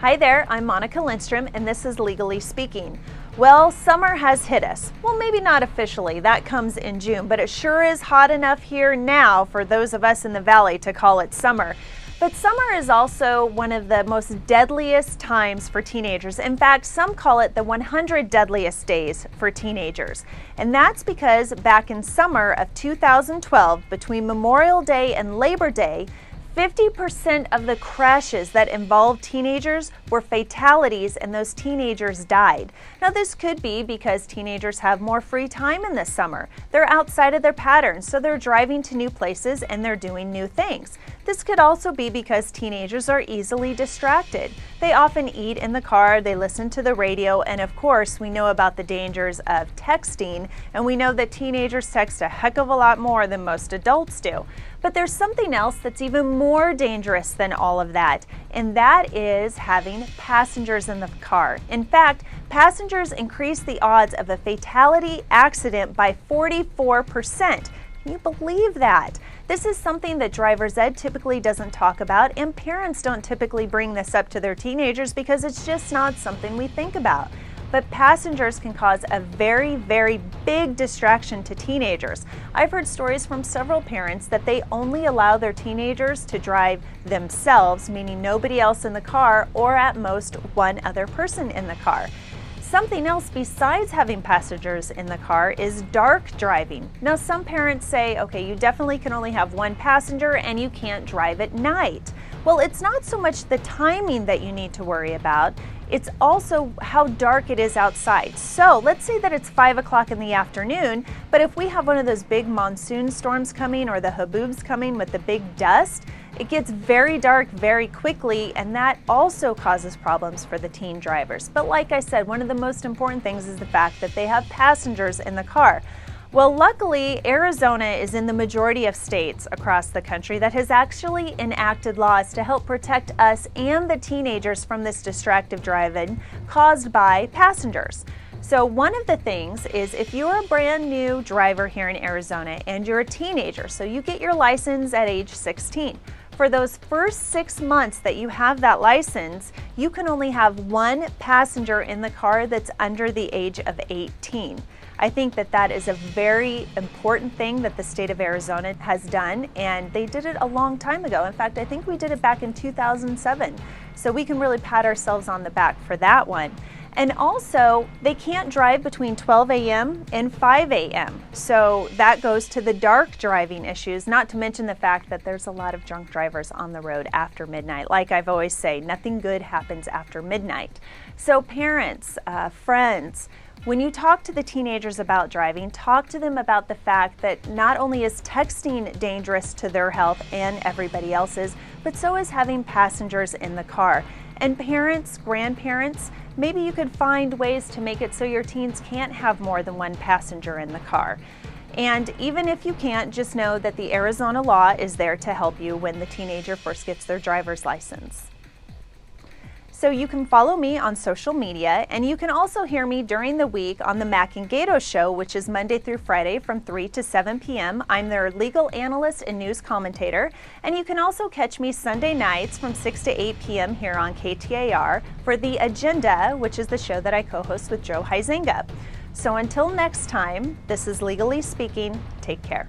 Hi there, I'm Monica Lindstrom, and this is Legally Speaking. Well, summer has hit us. Well, maybe not officially, that comes in June, but it sure is hot enough here now for those of us in the valley to call it summer. But summer is also one of the most deadliest times for teenagers. In fact, some call it the 100 deadliest days for teenagers. And that's because back in summer of 2012, between Memorial Day and Labor Day, 50% of the crashes that involved teenagers were fatalities, and those teenagers died. Now, this could be because teenagers have more free time in the summer. They're outside of their patterns, so they're driving to new places and they're doing new things. This could also be because teenagers are easily distracted. They often eat in the car, they listen to the radio, and of course, we know about the dangers of texting, and we know that teenagers text a heck of a lot more than most adults do. But there's something else that's even more dangerous than all of that, and that is having passengers in the car. In fact, passengers increase the odds of a fatality accident by 44%. Can you believe that? This is something that driver's ed typically doesn't talk about, and parents don't typically bring this up to their teenagers because it's just not something we think about. But passengers can cause a very, very big distraction to teenagers. I've heard stories from several parents that they only allow their teenagers to drive themselves, meaning nobody else in the car, or at most one other person in the car. Something else besides having passengers in the car is dark driving. Now, some parents say, okay, you definitely can only have one passenger and you can't drive at night. Well, it's not so much the timing that you need to worry about, it's also how dark it is outside. So let's say that it's 5 o'clock in the afternoon, but if we have one of those big monsoon storms coming or the haboobs coming with the big dust, it gets very dark very quickly, and that also causes problems for the teen drivers. But like I said, one of the most important things is the fact that they have passengers in the car. Well, luckily, Arizona is in the majority of states across the country that has actually enacted laws to help protect us and the teenagers from this distracted driving caused by passengers. So one of the things is if you're a brand new driver here in Arizona and you're a teenager, so you get your license at age 16. For those first 6 months that you have that license, you can only have one passenger in the car that's under the age of 18. I think that that is a very important thing that the state of Arizona has done, and they did it a long time ago. In fact, I think we did it back in 2007. So we can really pat ourselves on the back for that one. And also, they can't drive between 12 a.m. and 5 a.m. So that goes to the dark driving issues, not to mention the fact that there's a lot of drunk drivers on the road after midnight. Like I've always say, nothing good happens after midnight. So parents, friends, when you talk to the teenagers about driving, talk to them about the fact that not only is texting dangerous to their health and everybody else's, but so is having passengers in the car. And parents, grandparents, maybe you could find ways to make it so your teens can't have more than one passenger in the car. And even if you can't, just know that the Arizona law is there to help you when the teenager first gets their driver's license. So you can follow me on social media, and you can also hear me during the week on the Mac and Gato Show, which is Monday through Friday from 3 to 7 p.m. I'm their legal analyst and news commentator, and you can also catch me Sunday nights from 6 to 8 p.m. here on KTAR for The Agenda, which is the show that I co-host with Joe Huizenga. So until next time, this is Legally Speaking. Take care.